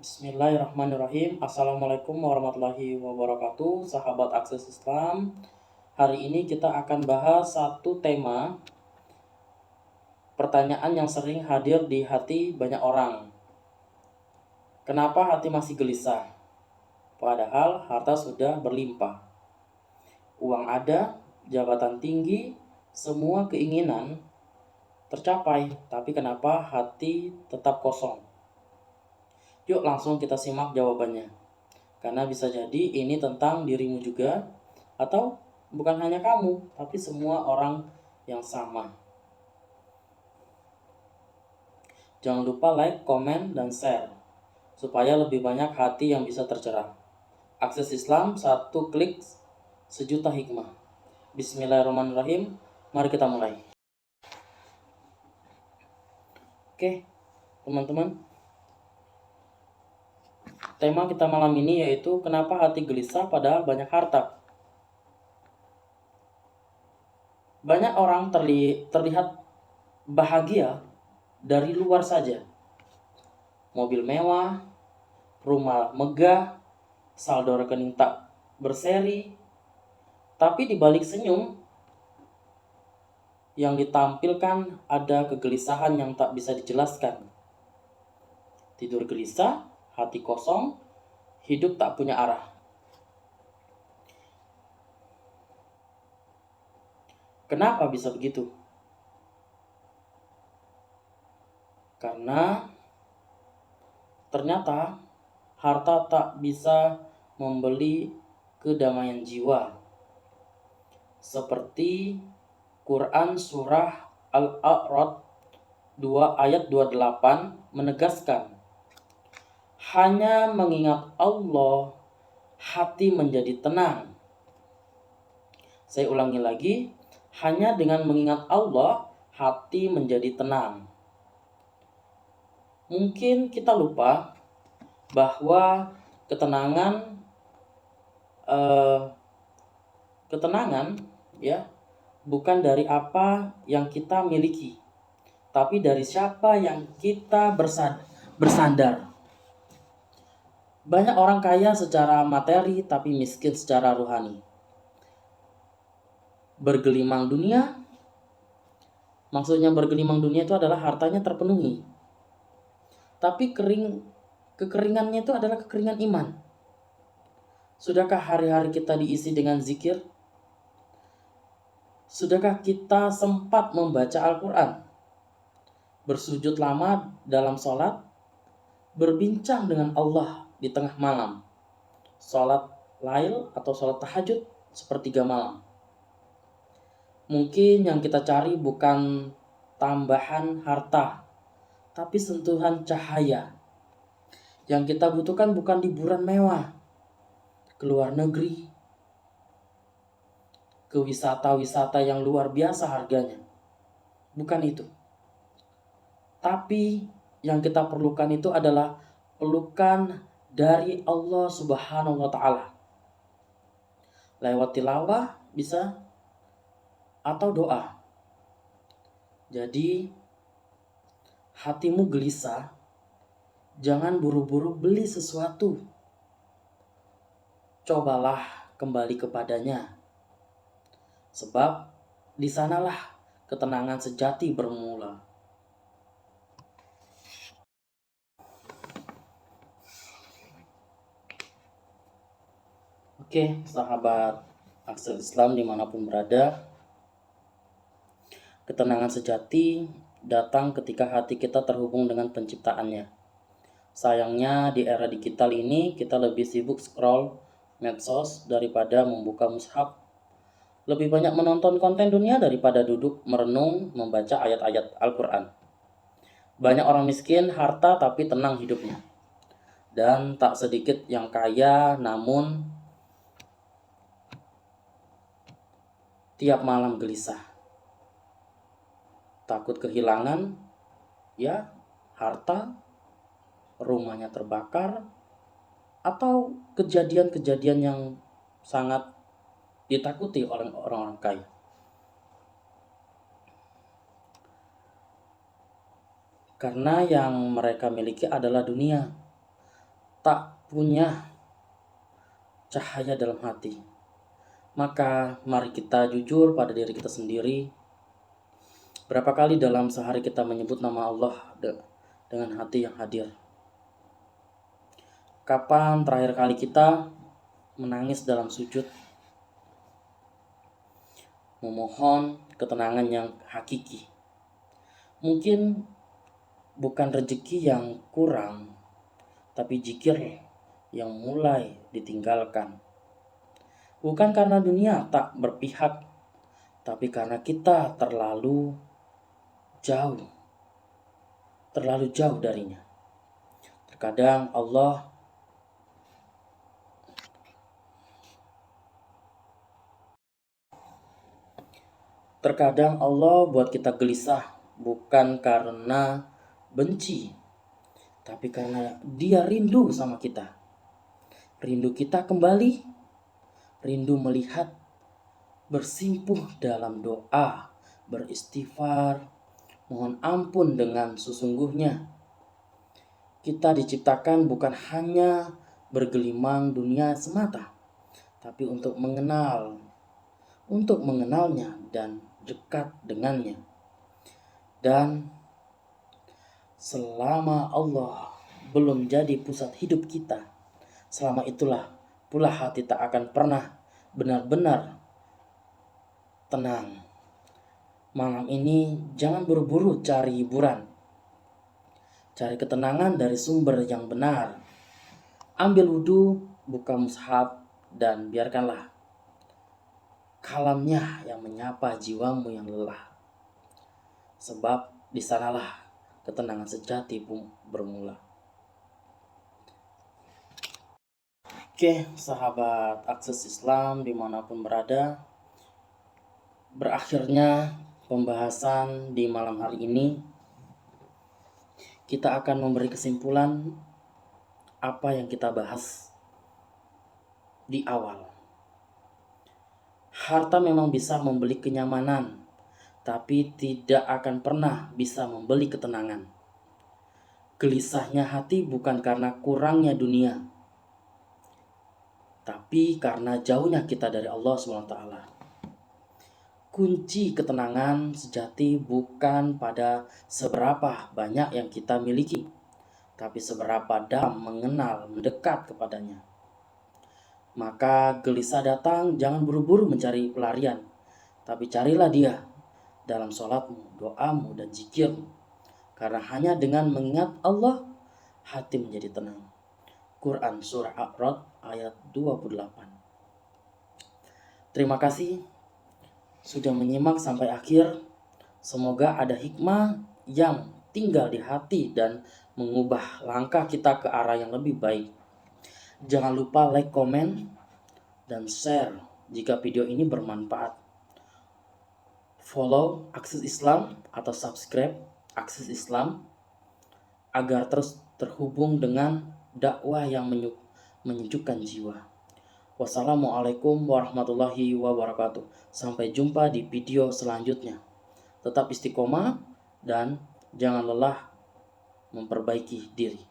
Bismillahirrahmanirrahim. Assalamualaikum warahmatullahi wabarakatuh, sahabat Akses Islam. Hari ini kita akan bahas satu tema, pertanyaan yang sering hadir di hati banyak orang. Kenapa hati masih gelisah? Padahal harta sudah berlimpah. Uang ada, jabatan tinggi, semua keinginan tercapai, tapi kenapa hati tetap kosong? Yuk langsung kita simak jawabannya. Karena bisa jadi ini tentang dirimu juga, atau bukan hanya kamu, tapi semua orang yang sama. Jangan lupa like, komen, dan share, supaya lebih banyak hati yang bisa tercerah. Akses Islam, satu klik, sejuta hikmah. Bismillahirrahmanirrahim, mari kita mulai. Oke, teman-teman. Tema kita malam ini yaitu kenapa hati gelisah padahal banyak harta. Banyak orang terlihat bahagia dari luar saja. Mobil mewah, rumah megah, saldo rekening tak berseri. Tapi di balik senyum yang ditampilkan ada kegelisahan yang tak bisa dijelaskan. Tidur gelisah, hati kosong, hidup tak punya arah. Kenapa bisa begitu? Karena ternyata harta tak bisa membeli kedamaian jiwa. Seperti Quran Surah Al-A'raf 2 ayat 28 menegaskan, hanya mengingat Allah, hati menjadi tenang. Saya ulangi lagi, hanya dengan mengingat Allah, hati menjadi tenang. Mungkin kita lupa bahwa ketenangan ya bukan dari apa yang kita miliki, tapi dari siapa yang kita bersandar. Banyak orang kaya secara materi tapi miskin secara rohani. Bergelimang dunia, maksudnya bergelimang dunia itu adalah hartanya terpenuhi, tapi kekeringannya itu adalah kekeringan iman. Sudahkah hari-hari kita diisi dengan zikir? Sudahkah kita sempat membaca Al-Quran? Bersujud lama dalam sholat? Berbincang dengan Allah di tengah malam? Sholat lail atau sholat tahajud sepertiga malam? Mungkin yang kita cari bukan tambahan harta, tapi sentuhan cahaya. Yang kita butuhkan bukan liburan mewah ke luar negeri, ke wisata-wisata yang luar biasa harganya. Bukan itu. Tapi yang kita perlukan itu adalah pelukan dari Allah Subhanahu wa Ta'ala. Lewat tilawah bisa, atau doa. Jadi hatimu gelisah, jangan buru-buru beli sesuatu. Cobalah kembali kepadanya. Sebab di sanalah ketenangan sejati bermula. Oke, sahabat Akses Islam dimanapun berada, ketenangan sejati datang ketika hati kita terhubung dengan penciptaannya. Sayangnya di era digital ini kita lebih sibuk scroll medsos daripada membuka mushaf. Lebih banyak menonton konten dunia daripada duduk merenung membaca ayat-ayat Al-Quran. Banyak orang miskin harta tapi tenang hidupnya. Dan tak sedikit yang kaya namun tiap malam gelisah. Takut kehilangan, ya, harta, rumahnya terbakar, atau kejadian-kejadian yang sangat ditakuti oleh orang-orang kaya. Karena yang mereka miliki adalah dunia. tak punya cahaya dalam hati. Maka mari kita jujur pada diri kita sendiri. Berapa kali dalam sehari kita menyebut nama Allah dengan hati yang hadir? Kapan terakhir kali kita menangis dalam sujud, memohon ketenangan yang hakiki? Mungkin bukan rezeki yang kurang, tapi zikir yang mulai ditinggalkan. Bukan karena dunia tak berpihak, tapi karena kita terlalu jauh darinya. Terkadang Allah buat kita gelisah, bukan karena benci, tapi karena Dia rindu sama kita. Rindu kita kembali, rindu melihat, bersimpuh dalam doa, beristighfar, mohon ampun dengan sesungguhnya. Kita diciptakan bukan hanya bergelimang dunia semata, tapi untuk mengenalnya dan dekat dengannya. Dan selama Allah belum jadi pusat hidup kita, selama itulah pula hati tak akan pernah benar-benar tenang. Malam ini jangan buru-buru cari hiburan. Cari ketenangan dari sumber yang benar. Ambil wudhu, buka mushaf, dan biarkanlah kalamnya yang menyapa jiwamu yang lelah. Sebab di sanalah ketenangan sejati bermula. Oke, sahabat Akses Islam dimanapun berada, berakhirnya pembahasan di malam hari ini. Kita akan memberi kesimpulan apa yang kita bahas di awal. Harta memang bisa membeli kenyamanan, tapi tidak akan pernah bisa membeli ketenangan. Gelisahnya hati bukan karena kurangnya dunia, tapi karena jauhnya kita dari Allah SWT. Kunci ketenangan sejati bukan pada seberapa banyak yang kita miliki, tapi seberapa dalam mengenal, mendekat kepadanya. Maka gelisah datang, jangan buru-buru mencari pelarian, tapi carilah Dia dalam sholatmu, doamu, dan zikirmu. Karena hanya dengan mengingat Allah, hati menjadi tenang. Quran Surah A'raf ayat 28. Terima kasih sudah menyimak sampai akhir. Semoga ada hikmah yang tinggal di hati dan mengubah langkah kita ke arah yang lebih baik. Jangan lupa like, komen, dan share jika video ini bermanfaat. Follow Akses Islam atau subscribe Akses Islam agar terus terhubung dengan dakwah yang menyejukkan jiwa. Wassalamualaikum warahmatullahi wabarakatuh. Sampai jumpa di video selanjutnya. Tetap istiqomah dan jangan lelah memperbaiki diri.